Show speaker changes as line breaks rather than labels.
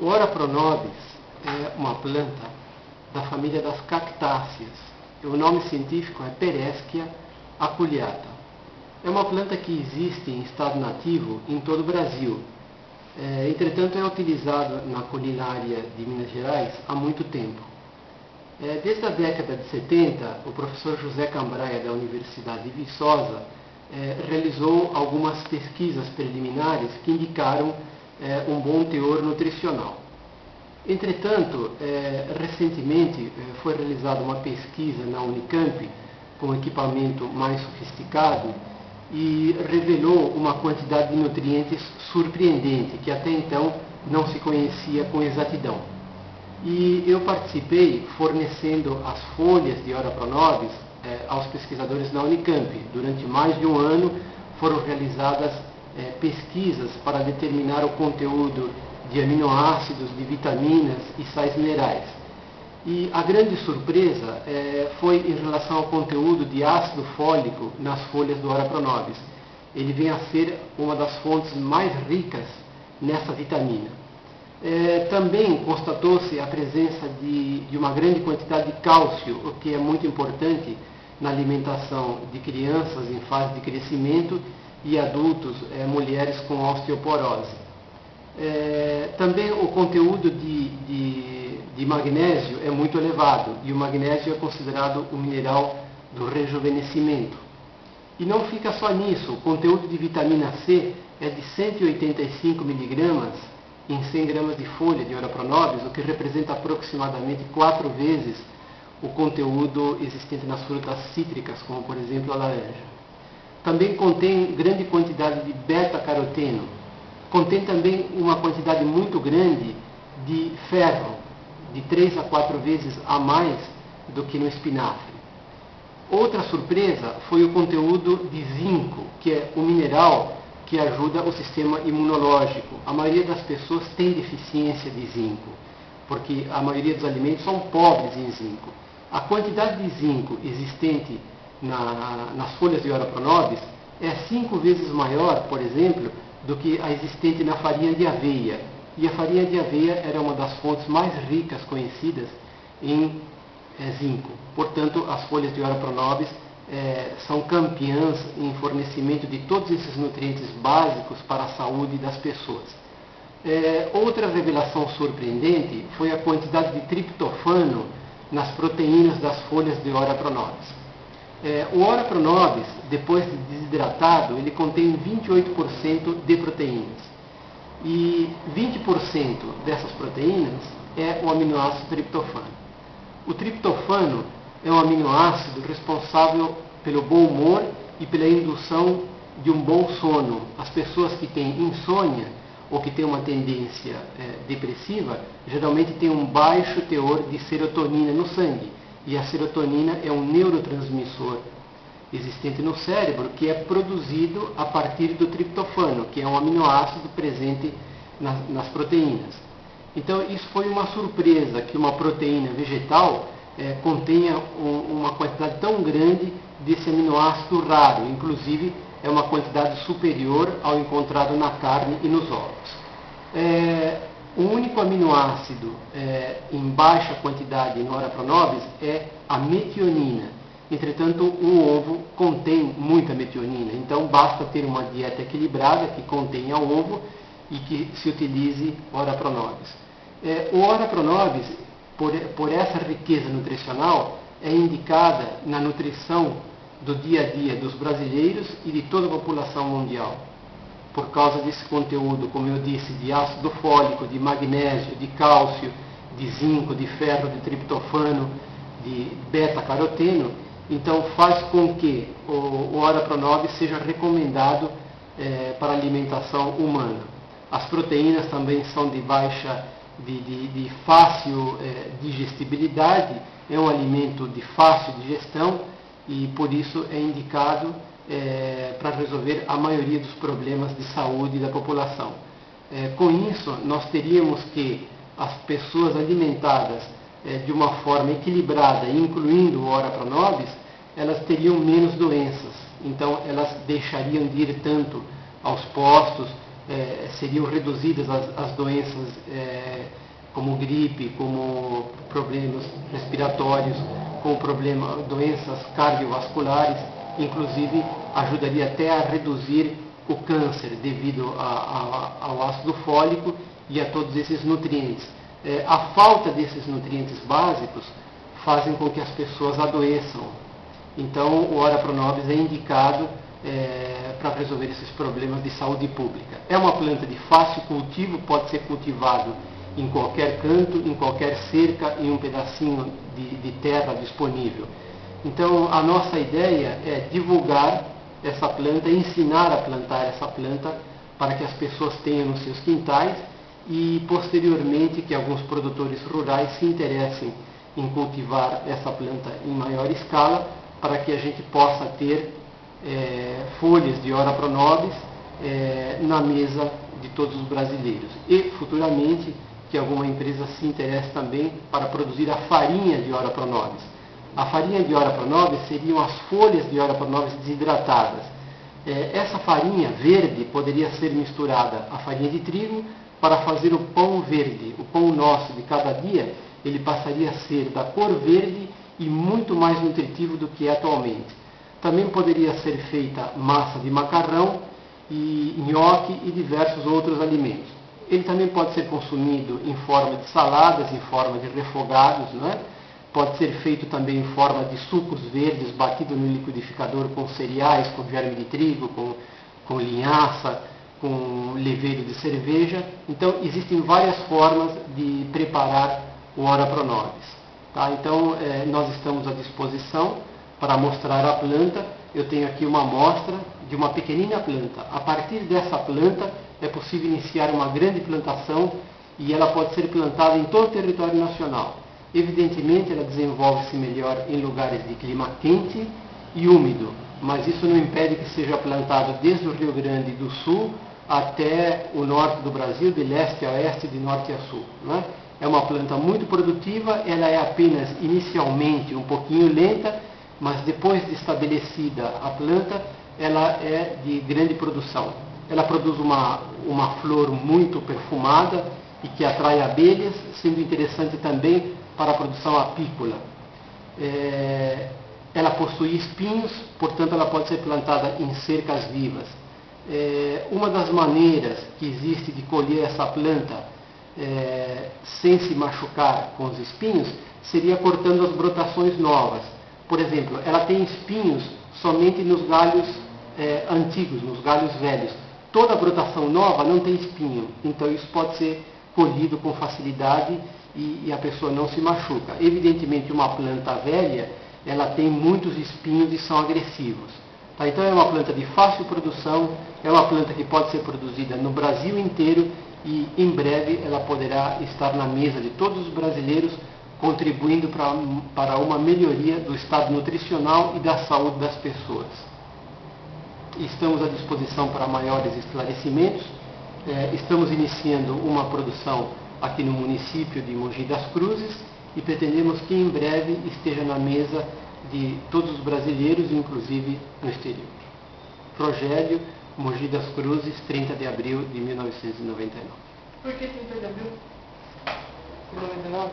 O Ora pro nobis é uma planta da família das cactáceas. O nome científico é Pereschia aculeata. É uma planta que existe em estado nativo em todo o Brasil. Entretanto, é utilizado na culinária de Minas Gerais há muito tempo. Desde a década de 70, o professor José Cambraia, da Universidade de Viçosa, realizou algumas pesquisas preliminares que indicaram um bom teor nutricional. Entretanto, recentemente foi realizada uma pesquisa na Unicamp com equipamento mais sofisticado e revelou uma quantidade de nutrientes surpreendente, que até então não se conhecia com exatidão. E eu participei fornecendo as folhas de Ora pro nobis aos pesquisadores da Unicamp. Durante mais de um ano foram realizadas pesquisas para determinar o conteúdo de aminoácidos, de vitaminas e sais minerais. E a grande surpresa foi em relação ao conteúdo de ácido fólico nas folhas do Ora pro nobis. Ele vem a ser uma das fontes mais ricas nessa vitamina. Também constatou-se a presença de uma grande quantidade de cálcio, o que é muito importante na alimentação de crianças em fase de crescimento e adultos, mulheres com osteoporose. Também o conteúdo de magnésio é muito elevado, e o magnésio é considerado o mineral do rejuvenescimento. E não fica só nisso, o conteúdo de vitamina C é de 185 miligramas em 100 gramas de folha de Ora pro nobis, o que representa aproximadamente 4 vezes o conteúdo existente nas frutas cítricas, como por exemplo a laranja. Também contém grande quantidade de beta-caroteno. Contém também uma quantidade muito grande de ferro, de 3 a 4 vezes a mais do que no espinafre. Outra surpresa foi o conteúdo de zinco, que é o mineral que ajuda o sistema imunológico. A maioria das pessoas tem deficiência de zinco, porque a maioria dos alimentos são pobres em zinco. A quantidade de zinco existente nas folhas de Ora pro nobis é 5 vezes maior, por exemplo, do que a existente na farinha de aveia. E a farinha de aveia era uma das fontes mais ricas conhecidas em zinco. Portanto, as folhas de Ora pro nobis são campeãs em fornecimento de todos esses nutrientes básicos para a saúde das pessoas. Outra revelação surpreendente foi a quantidade de triptofano nas proteínas das folhas de Ora pro nobis. O Ora pro nobis, depois de desidratado, ele contém 28% de proteínas. E 20% dessas proteínas é o aminoácido triptofano. O triptofano é um aminoácido responsável pelo bom humor e pela indução de um bom sono. As pessoas que têm insônia ou que têm uma tendência depressiva, geralmente têm um baixo teor de serotonina no sangue. E a serotonina é um neurotransmissor existente no cérebro que é produzido a partir do triptofano, que é um aminoácido presente nas proteínas. Então, isso foi uma surpresa, que uma proteína vegetal contenha uma quantidade tão grande desse aminoácido raro, inclusive é uma quantidade superior ao encontrado na carne e nos ovos. O único aminoácido em baixa quantidade no Ora pro nobis é a metionina. Entretanto, o ovo contém muita metionina, então basta ter uma dieta equilibrada que contenha ovo e que se utilize Ora pro nobis. O Ora pro nobis, por essa riqueza nutricional, é indicada na nutrição do dia a dia dos brasileiros e de toda a população mundial. Por causa desse conteúdo, como eu disse, de ácido fólico, de magnésio, de cálcio, de zinco, de ferro, de triptofano, de beta-caroteno, então faz com que o Ora pro nobis seja recomendado para a alimentação humana. As proteínas também são de baixa, de fácil digestibilidade, é um alimento de fácil digestão e por isso é indicado para resolver a maioria dos problemas de saúde da população. Com isso, nós teríamos que as pessoas alimentadas de uma forma equilibrada, incluindo o Ora pro nobis, elas teriam menos doenças. Então, elas deixariam de ir tanto aos postos, seriam reduzidas as doenças como gripe, como problemas respiratórios, como doenças cardiovasculares, inclusive ajudaria até a reduzir o câncer devido ao ácido fólico e a todos esses nutrientes. A falta desses nutrientes básicos fazem com que as pessoas adoeçam. Então, o Ora Pro Nobis é indicado para resolver esses problemas de saúde pública. É uma planta de fácil cultivo, pode ser cultivado em qualquer canto, em qualquer cerca, em um pedacinho de terra disponível. Então, a nossa ideia é divulgar essa planta, ensinar a plantar essa planta para que as pessoas tenham nos seus quintais e, posteriormente, que alguns produtores rurais se interessem em cultivar essa planta em maior escala, para que a gente possa ter folhas de Ora Pro Nobis na mesa de todos os brasileiros. E, futuramente, que alguma empresa se interesse também para produzir a farinha de Ora Pro Nobis. A farinha de Ora Pro Nobis seriam as folhas de Ora Pro Nobis desidratadas. Essa farinha verde poderia ser misturada à farinha de trigo para fazer o pão verde. O pão nosso de cada dia, ele passaria a ser da cor verde e muito mais nutritivo do que é atualmente. Também poderia ser feita massa de macarrão, e nhoque e diversos outros alimentos. Ele também pode ser consumido em forma de saladas, em forma de refogados, não é? Pode ser feito também em forma de sucos verdes, batido no liquidificador com cereais, com germe de trigo, com linhaça, com levedo de cerveja. Então, existem várias formas de preparar o Ora Pro Nobis. Tá? Então, nós estamos à disposição para mostrar a planta. Eu tenho aqui uma amostra de uma pequenina planta. A partir dessa planta, é possível iniciar uma grande plantação e ela pode ser plantada em todo o território nacional. Evidentemente, ela desenvolve-se melhor em lugares de clima quente e úmido, mas isso não impede que seja plantado desde o Rio Grande do Sul até o norte do Brasil, de leste a oeste, de norte a sul. Né? É uma planta muito produtiva, ela é apenas inicialmente um pouquinho lenta, mas depois de estabelecida a planta, ela é de grande produção. Ela produz uma flor muito perfumada e que atrai abelhas, sendo interessante também para a produção apícola. Ela possui espinhos, portanto ela pode ser plantada em cercas vivas. Uma das maneiras que existe de colher essa planta sem se machucar com os espinhos seria cortando as brotações novas. Por exemplo, ela tem espinhos somente nos galhos antigos, nos galhos velhos. Toda brotação nova não tem espinho, então isso pode ser colhido com facilidade e a pessoa não se machuca. Evidentemente, uma planta velha, ela tem muitos espinhos e são agressivos. Tá? Então é uma planta de fácil produção, é uma planta que pode ser produzida no Brasil inteiro e em breve ela poderá estar na mesa de todos os brasileiros, contribuindo para uma melhoria do estado nutricional e da saúde das pessoas. Estamos à disposição para maiores esclarecimentos. Estamos iniciando uma produção aqui no município de Mogi das Cruzes e pretendemos que em breve esteja na mesa de todos os brasileiros, inclusive no exterior. Rogério, Mogi das Cruzes, 30 de abril de 1999.
Por que 30 de abril de 99?